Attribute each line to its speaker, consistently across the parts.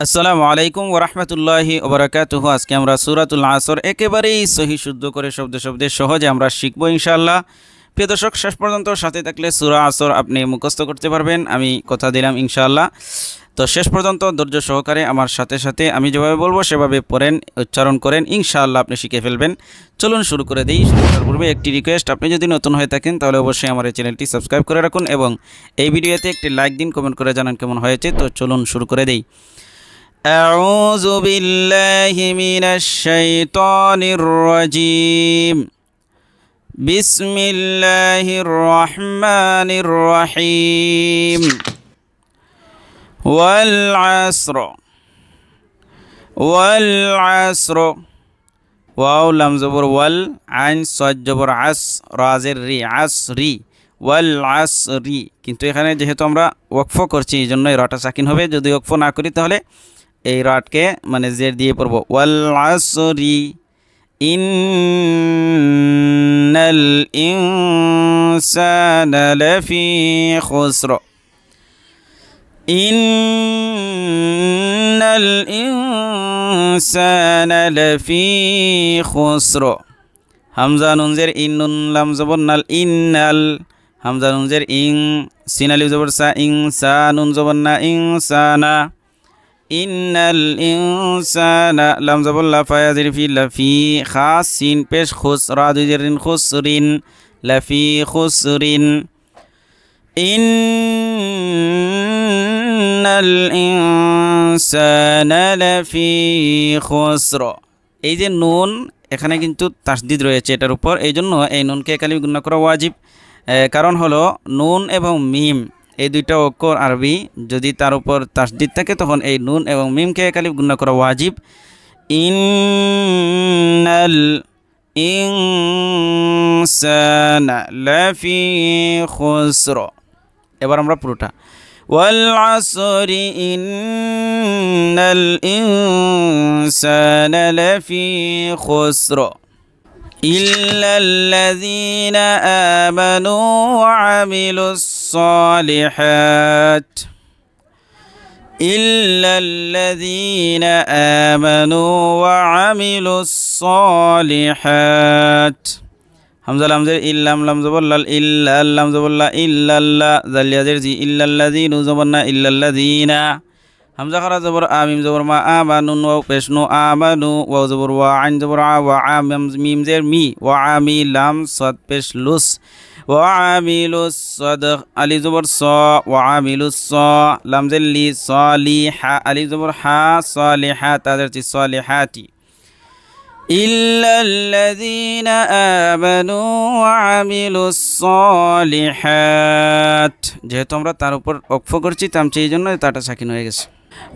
Speaker 1: আসসালামু আলাইকুম ওয়া রাহমাতুল্লাহি ওয়া বারাকাতুহু। আজকে আমরা সূরাতুল আসর একেবারেই সহি শুদ্ধ করে শব্দে শব্দে সহজে আমরা শিখব ইনশাআল্লাহ। প্রিয় দর্শক, শেষ পর্যন্ত সাথে থাকলে সূরা আসর আপনি মুখস্থ করতে পারবেন, আমি কথা দিলাম ইনশাআল্লাহ। তো শেষ পর্যন্ত ধৈর্য সহকারে আমার সাথে সাথে আমি যেভাবে বলবো সেভাবে পড়েন, উচ্চারণ করেন, ইনশাআল্লাহ আপনি শিখে ফেলবেন। চলুন শুরু করে দিই। শুরু করার পূর্বে একটি রিকোয়েস্ট, আপনি যদি নতুন হয়ে থাকেন তাহলে অবশ্যই আমার এই চ্যানেলটি সাবস্ক্রাইব করে রাখুন এবং এই ভিডিওতে একটি লাইক দিন, কমেন্ট করে জানান কেমন হয়েছে। তো চলুন শুরু করে দিই। أعوذ بالله من الشيطان الرجيم. بسم الله الرحمن الرحيم. والعصر والعصر واو لام زبر وال عين صاد জবর আস রাজের রি আসরি ওয়াল আসরি। কিন্তু এখানে যেহেতু আমরা ওয়াকফ করছি এই জন্য এই রাটা সাকিন হবে। যদি ওয়াকফ না করি তাহলে এই রাটকে মানে জের দিয়ে পড়ব। ওয়াল আসরি ইন্নাল ইনসানা লাফি খুসর। ইন্নাল ইনসানা লাফি খুসর। হামজা নুন জের ইন, নুন লাম জবর নাল, ইন্নাল। হামজা নুন জের ইং, সিন আলিফ জবর সা, ইনসা নুন জবর না, ইনসানা। ইন্নাল ইনসানা লাম জবর লা, ফা ইয়াজির ফি, লাফি। খা সিন পেশ খুস, রা দুই জের রিন, খুসরিন লাফি খুসরিন। ইন্নাল ইনসানা লাফি খুসর। এই যে নুন, এখানে কিন্তু তাসদিদ রয়েছে এটার উপর, এই জন্য এই নুনকে একালিফ গুণা করা ওয়াজিব। কারণ হলো নুন এবং মিম এই দুইটা অক্ষর আরবি, যদি তার উপর তাসদিদ থাকে তখন এই নুন এবং মিমকে একালিফ গুণা করা ওয়াজিব। ইন্নাল ইনসানা লাফি খুসর। এবার আমরা পুরোটা। ওয়াল আসরি ইন্নাল ইনসানা লাফি খুসর ইল্লাল্লাযীনা আমানু ওয়া আমিলুস সালিহাত। ইল্লাল্লাযীনা আমানু ওয়া আমিলুস সালিহাত। হামজা লাম জের ইল্লাম লাম জবর লাল, ইল্লাল লাম জবর লা, ইল্লাল্লাহ জাল ইয়াজের জি, ইল্লাল্লাযীনু জবর না, ইল্লাল্লাযীনা। হামজা খারা জবর আ, মিম জবর মা, আমানু ওয়াও পেশ নু, আমানু ওয়াও জবর ওয়া, আইন জবর আ, ওয়া আম মিম জের মি, ওয়া আমিলাম সাদ পেশ লুস, ওয়া আমিলুস সাদ আলি জবর স, ওয়া আমিলুস স লাম জের লি, সালিহা আলি জবর হা, সালিহা তাদের জি সালিহাতি। ইল্লাল্লাযীনা আমানু ওয়া আমিলুস সালিহাত। যেহেতু আমরা তার উপর ওয়াকফ করছি তামচি, এই জন্য তাটা সাকিন হয়ে গেছে।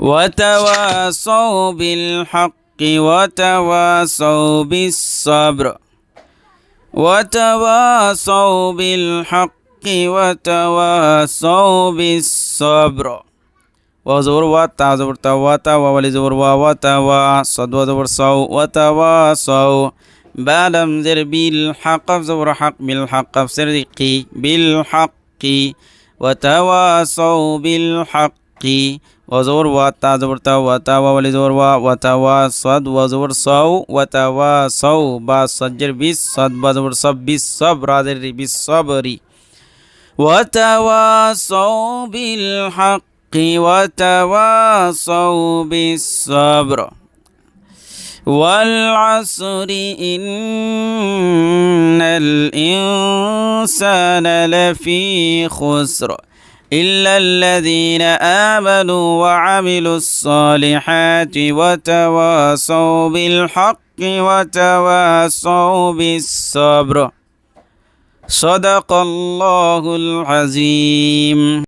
Speaker 1: ওয়া তাওয়াসাউ বিল হাক্কি ওয়া তাওয়াসাউ বিস সাবর। ওয়া তাওয়াসাউ বিল হাক্কি ওয়া তাওয়াসাউ বিস সাবর। ওয়া জবর ওয়া, তা জবর তা, ওয়া তা ওয়া ওয়ালি জবর ওয়া, ওয়া তা ওয়া সাদ ওয়া জবর সাউ, ওয়া তা ওয়া সাউ। বা লাম জের বিল হক, কাফ জবর হক, বিল হক কাফ জের কি, বিল হক্কি। ওয়া তা ওয়া সাউ বিল হক্কি। ওয়া জবর ওয়া, তা জবর তা, ওয়া তা ওয়া ওয়ালি জবর ওয়া, ওয়া তা ওয়া সাদ ওয়া জবর সাউ, ওয়া তা ওয়া সাউ। বা সাদ জের বিস, সাদ বা জবর সাব, বিস সাব রা জের রি, বিস সাবরি। ওয়া তা ওয়া সাউ বিল হক وتواصوا بالصبر والعصر إن الإنسان لفي خسر إلا الذين آمنوا وعملوا الصالحات وتواصوا بالحق وتواصوا بالصبر صدق الله العظيم.